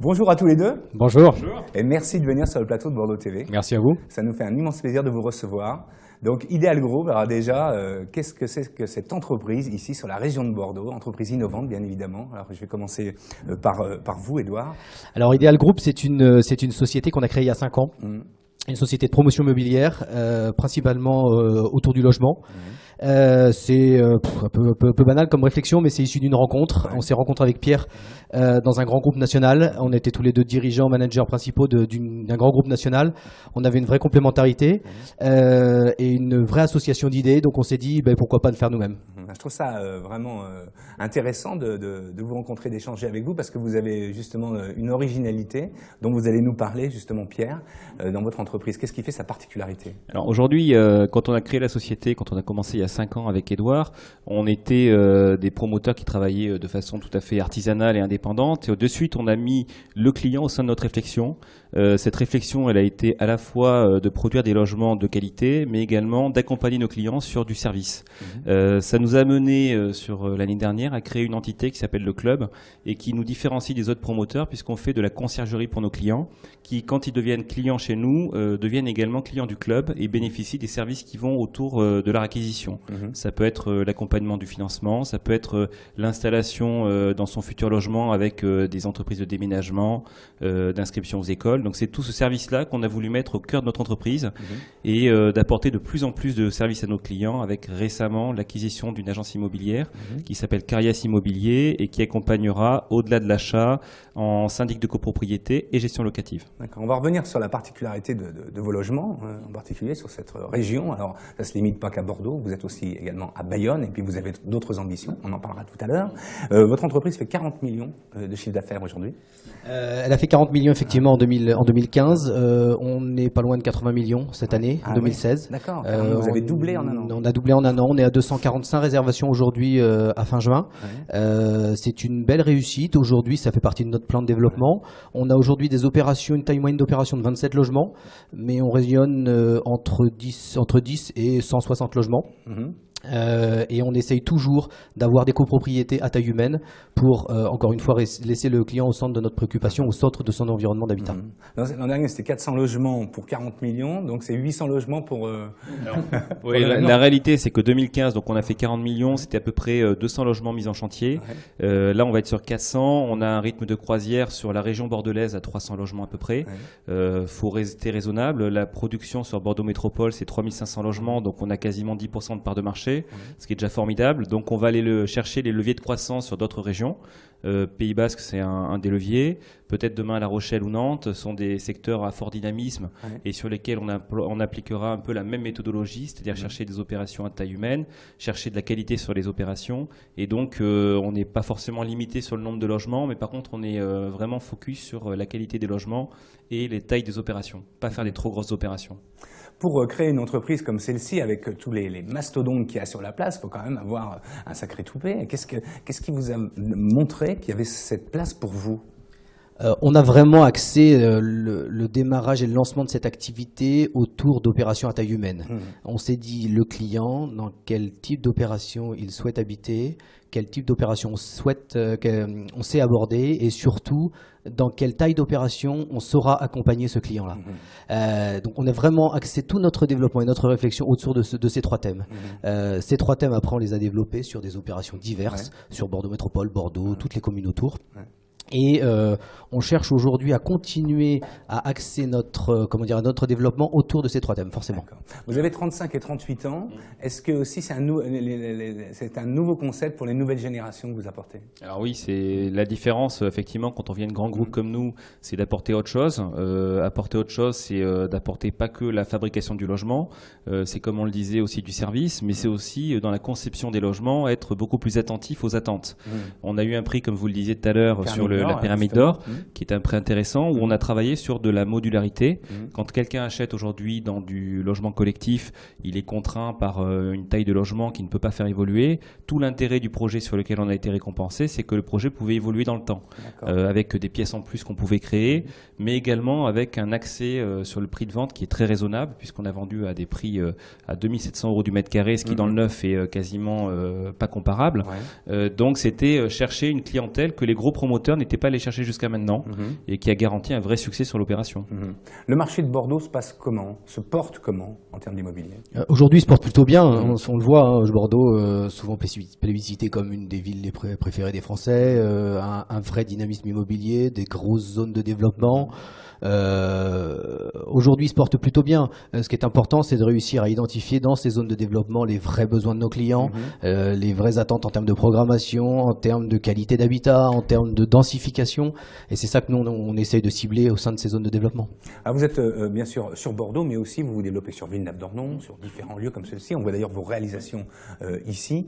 Bonjour à tous les deux. Bonjour. Et merci de venir sur le plateau de Bordeaux TV. Merci à vous. Ça nous fait un immense plaisir de vous recevoir. Donc Ideal Group, alors déjà, qu'est-ce que c'est que cette entreprise ici sur la région de Bordeaux, entreprise innovante bien évidemment. Alors je vais commencer par vous, Édouard. Alors Ideal Group, c'est une société qu'on a créée il y a 5 ans. Une société de promotion immobilière, principalement autour du logement. C'est un peu banal comme réflexion, mais c'est issu d'une rencontre. On s'est rencontré avec Pierre dans un grand groupe national. On était tous les deux dirigeants, managers principaux d'un grand groupe national. On avait une vraie complémentarité et une vraie association d'idées. Donc on s'est dit, pourquoi pas le faire nous-mêmes. Je trouve ça vraiment intéressant de vous rencontrer, d'échanger avec vous, parce que vous avez justement une originalité dont vous allez nous parler, justement Pierre, dans votre entreprise. Qu'est-ce qui fait sa particularité? Alors aujourd'hui, quand on a créé la société, quand on a commencé il y a 5 ans avec Édouard, on était des promoteurs qui travaillaient de façon tout à fait artisanale et indépendante. Et de suite, on a mis le client au sein de notre réflexion. Cette réflexion, elle a été à la fois de produire des logements de qualité, mais également d'accompagner nos clients sur du service. Ça nous a mené sur l'année dernière à créer une entité qui s'appelle le Club et qui nous différencie des autres promoteurs puisqu'on fait de la conciergerie pour nos clients qui, quand ils deviennent clients chez nous, deviennent également clients du club et bénéficient des services qui vont autour de leur acquisition. Ça peut être l'accompagnement du financement, ça peut être l'installation dans son futur logement avec des entreprises de déménagement, d'inscription aux écoles. Donc c'est tout ce service-là qu'on a voulu mettre au cœur de notre entreprise et d'apporter de plus en plus de services à nos clients avec récemment l'acquisition d'une agence immobilière qui s'appelle Carias Immobilier et qui accompagnera au-delà de l'achat en syndic de copropriété et gestion locative. D'accord. On va revenir sur la particularité de vos logements, en particulier sur cette région. Alors ça ne se limite pas qu'à Bordeaux, vous êtes aussi également à Bayonne et puis vous avez d'autres ambitions, on en parlera tout à l'heure. Votre entreprise fait 40 millions de chiffre d'affaires aujourd'hui. Elle a fait 40 millions effectivement en 2015. On n'est pas loin de 80 millions cette année, en 2016. Oui. D'accord, vous avez doublé en un an. On a doublé en un an, on est à 245 réservations aujourd'hui à fin juin. C'est une belle réussite. Aujourd'hui, ça fait partie de notre plan de développement. On a aujourd'hui des opérations, une taille moyenne d'opération de 27 logements, mais on rayonne entre 10 et 160 logements. Et on essaye toujours d'avoir des copropriétés à taille humaine pour, encore une fois, laisser le client au centre de notre préoccupation, au centre de son environnement d'habitat. L'an dernier, c'était 400 logements pour 40 millions, donc c'est 800 logements pour... Oui, la réalité, c'est que 2015, donc on a fait 40 millions, c'était à peu près 200 logements mis en chantier. Là, on va être sur 400. On a un rythme de croisière sur la région bordelaise à 300 logements à peu près. Faut rester raisonnable. La production sur Bordeaux Métropole, c'est 3500 logements, donc on a quasiment 10% de part de marché. Ce qui est déjà formidable. Donc on va aller chercher les leviers de croissance sur d'autres régions. Pays Basque, c'est un des leviers. Peut-être demain La Rochelle ou Nantes sont des secteurs à fort dynamisme et sur lesquels on appliquera un peu la même méthodologie, c'est-à-dire chercher des opérations à taille humaine, chercher de la qualité sur les opérations. Et donc on n'est pas forcément limité sur le nombre de logements, mais par contre on est vraiment focus sur la qualité des logements et les tailles des opérations, pas faire des trop grosses opérations. Pour créer une entreprise comme celle-ci, avec tous les mastodontes qu'il y a sur la place, il faut quand même avoir un sacré toupet. Qu'est-ce qui vous a montré qu'il y avait cette place pour vous? On a vraiment axé le démarrage et le lancement de cette activité autour d'opérations à taille humaine. On s'est dit, le client, dans quel type d'opération il souhaite habiter, quel type d'opération on sait aborder et surtout dans quelle taille d'opération on saura accompagner ce client-là. Donc on a vraiment axé tout notre développement et notre réflexion autour de ces 3 thèmes. Ces 3 thèmes, après, on les a développés sur des opérations diverses, sur Bordeaux Métropole, Bordeaux, toutes les communes autour. Et on cherche aujourd'hui à continuer à axer notre développement autour de ces 3 thèmes, forcément. Vous avez 35 et 38 ans. Est-ce que aussi c'est un nouveau concept pour les nouvelles générations que vous apportez? Alors oui, c'est la différence, effectivement, quand on vient de grands groupes comme nous, c'est d'apporter autre chose. Apporter autre chose, c'est d'apporter pas que la fabrication du logement, c'est comme on le disait aussi du service, mais c'est aussi dans la conception des logements, être beaucoup plus attentif aux attentes. On a eu un prix, comme vous le disiez tout à l'heure, sur la pyramide d'or, qui est un prix intéressant, où on a travaillé sur de la modularité. Quand quelqu'un achète aujourd'hui dans du logement collectif, il est contraint par une taille de logement qui ne peut pas faire évoluer. Tout l'intérêt du projet sur lequel on a été récompensé, c'est que le projet pouvait évoluer dans le temps, avec des pièces en plus qu'on pouvait créer, mais également avec un accès sur le prix de vente qui est très raisonnable, puisqu'on a vendu à des prix à 2700 € du mètre carré, ce qui dans le neuf est quasiment pas comparable. Donc c'était chercher une clientèle que les gros promoteurs n'étaient n'était pas allé chercher jusqu'à maintenant et qui a garanti un vrai succès sur l'opération. Le marché de Bordeaux se passe comment? Se porte comment en termes d'immobilier? Aujourd'hui, il se porte plutôt bien. On le voit, hein, Bordeaux, souvent plébiscité comme une des villes les préférées des Français, un vrai dynamisme immobilier, des grosses zones de développement. Aujourd'hui, il se porte plutôt bien. Ce qui est important, c'est de réussir à identifier dans ces zones de développement les vrais besoins de nos clients, les vraies attentes en termes de programmation, en termes de qualité d'habitat, en termes de densification. Et c'est ça que nous, on essaye de cibler au sein de ces zones de développement. Alors vous êtes bien sûr sur Bordeaux, mais aussi vous vous développez sur Villeneuve-d'Ornon, sur différents lieux comme celle-ci. On voit d'ailleurs vos réalisations ici.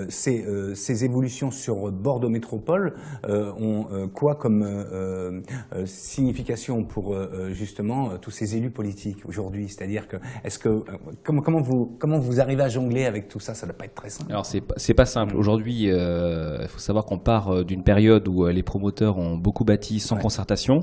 Ces évolutions sur Bordeaux Métropole ont quoi comme signification pour justement tous ces élus politiques aujourd'hui? C'est-à-dire que comment vous arrivez à jongler avec tout ça? Ça ne doit pas être très simple. Alors c'est pas simple. Aujourd'hui, il faut savoir qu'on part d'une période où les promoteurs ont beaucoup bâti sans concertation.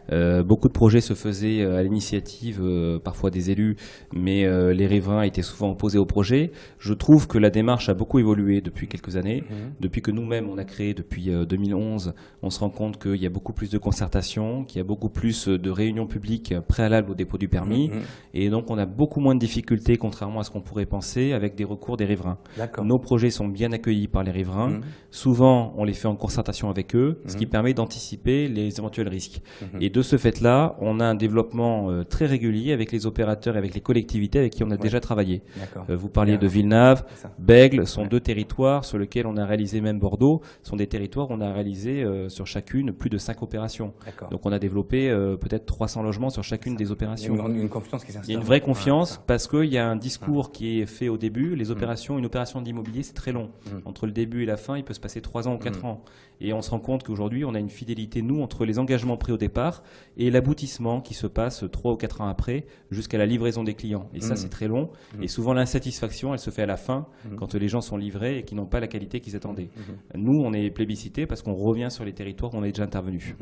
Beaucoup de projets se faisaient à l'initiative parfois des élus, mais les riverains étaient souvent opposés au projet. Je trouve que la démarche a beaucoup évolué depuis quelques années. Depuis que nous-mêmes on a créé depuis 2011, on se rend compte qu'il y a beaucoup plus de concertation, qu'il y a beaucoup plus de réunions publiques préalables au dépôt du permis, et donc on a beaucoup moins de difficultés, contrairement à ce qu'on pourrait penser, avec des recours des riverains. Nos projets sont bien accueillis par les riverains. Souvent, on les fait en concertation avec eux, ce qui permet d'anticiper les éventuels risques. Et de ce fait-là, on a un développement très régulier avec les opérateurs et avec les collectivités avec qui on a déjà travaillé. Vous parliez de Villeneuve, Bègles, sont deux territoires sur lesquels on a réalisé, même Bordeaux, sont des territoires où on a réalisé sur chacune plus de 5 opérations. Donc on a développé peut-être 300 logements sur chacune des opérations. Il y a une confiance qui s'installe. Il y a une vraie confiance parce qu'il y a un discours qui est fait au début. Les opérations, une opération d'immobilier, c'est très long. Entre le début et la fin, il peut se passer 3 ans ou 4 ans. Et on se rend compte qu'aujourd'hui, on a une fidélité, nous, entre les engagements pris au départ et l'aboutissement qui se passe 3 ou 4 ans après jusqu'à la livraison des clients. Et ça, c'est très long. Et souvent, l'insatisfaction, elle se fait à la fin quand les gens sont livrés et qui n'ont pas la qualité qu'ils attendaient. Nous, on est plébiscité parce qu'on revient sur les territoires où on est déjà intervenu.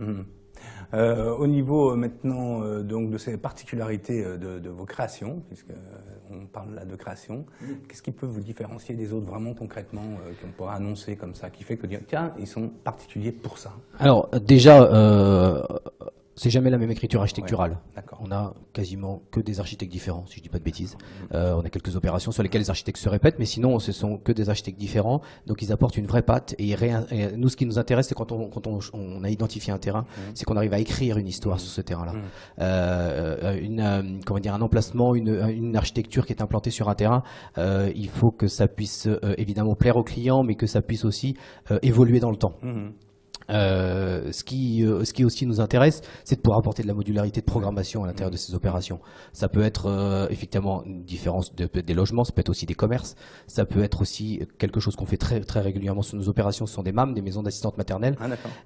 Au niveau maintenant donc de ces particularités de vos créations, puisqu'on parle là de création, qu'est-ce qui peut vous différencier des autres vraiment concrètement, qu'on pourrait annoncer comme ça, qui fait que dire tiens, ils sont particuliers pour ça? Alors déjà, c'est jamais la même écriture architecturale. On a quasiment que des architectes différents, si je dis pas de bêtises. On a quelques opérations sur lesquelles les architectes se répètent, mais sinon ce sont que des architectes différents. Donc ils apportent une vraie patte. Et nous, ce qui nous intéresse, c'est quand on a identifié un terrain, c'est qu'on arrive à écrire une histoire sur ce terrain-là. Un emplacement, une architecture qui est implantée sur un terrain, il faut que ça puisse évidemment plaire aux clients, mais que ça puisse aussi évoluer dans le temps. Ce qui aussi nous intéresse, c'est de pouvoir apporter de la modularité de programmation à l'intérieur de ces opérations. Ça peut être effectivement une différence des logements, ça peut être aussi des commerces, ça peut être aussi quelque chose qu'on fait très, très régulièrement sur nos opérations, ce sont des MAM, des maisons d'assistantes maternelles,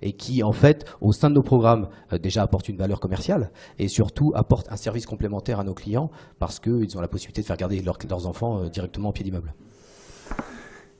et qui en fait, au sein de nos programmes, déjà apportent une valeur commerciale et surtout apportent un service complémentaire à nos clients parce qu'ils ont la possibilité de faire garder leurs enfants directement au pied d'immeuble.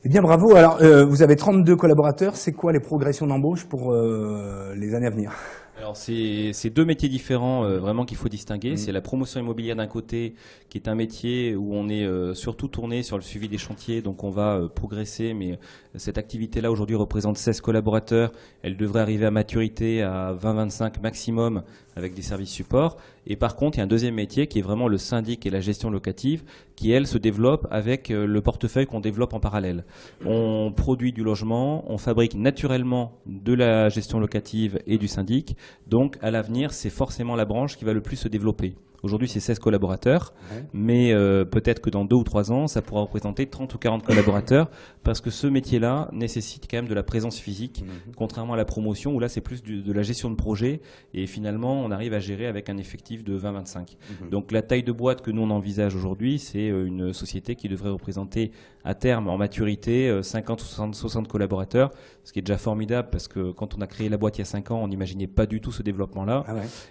Eh bien, bravo. Alors, vous avez 32 collaborateurs. C'est quoi les progressions d'embauche pour les années à venir? Alors c'est 2 métiers différents vraiment qu'il faut distinguer. C'est la promotion immobilière d'un côté, qui est un métier où on est surtout tourné sur le suivi des chantiers, donc on va progresser, mais cette activité-là aujourd'hui représente 16 collaborateurs. Elle devrait arriver à maturité à 20-25 maximum avec des services supports. Et par contre, il y a un deuxième métier qui est vraiment le syndic et la gestion locative, qui elle se développe avec le portefeuille qu'on développe en parallèle. On produit du logement, on fabrique naturellement de la gestion locative et du syndic. Donc, à l'avenir, c'est forcément la branche qui va le plus se développer. Aujourd'hui, c'est 16 collaborateurs, mais peut-être que dans 2 ou 3 ans, ça pourra représenter 30 ou 40 collaborateurs, parce que ce métier-là nécessite quand même de la présence physique, contrairement à la promotion, où là, c'est plus de la gestion de projet, et finalement, on arrive à gérer avec un effectif de 20-25. Donc, la taille de boîte que nous, on envisage aujourd'hui, c'est une société qui devrait représenter à terme, en maturité, 50 ou 60 collaborateurs, ce qui est déjà formidable, parce que quand on a créé la boîte il y a 5 ans, on n'imaginait pas du tout ce développement-là,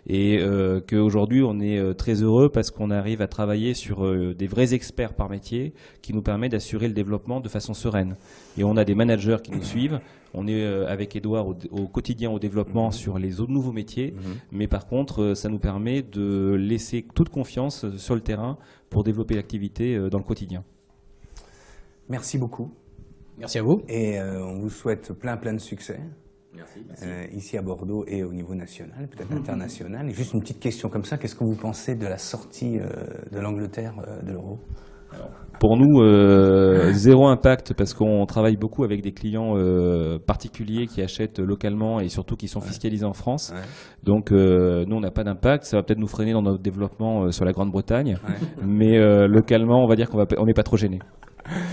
et qu'aujourd'hui, on est très heureux parce qu'on arrive à travailler sur des vrais experts par métier qui nous permet d'assurer le développement de façon sereine. Et on a des managers qui nous suivent. On est avec Édouard au quotidien au développement sur les autres nouveaux métiers. Mais par contre, ça nous permet de laisser toute confiance sur le terrain pour développer l'activité dans le quotidien. Merci beaucoup. Merci à vous. Et on vous souhaite plein de succès. ici à Bordeaux et au niveau national, peut-être international. Et juste une petite question comme ça, qu'est-ce que vous pensez de la sortie de l'Angleterre de l'euro ? Pour nous, zéro impact parce qu'on travaille beaucoup avec des clients particuliers qui achètent localement et surtout qui sont fiscalisés en France. Ouais. Donc nous, on n'a pas d'impact. Ça va peut-être nous freiner dans notre développement sur la Grande-Bretagne. Mais localement, on va dire qu'on n'est pas trop gêné.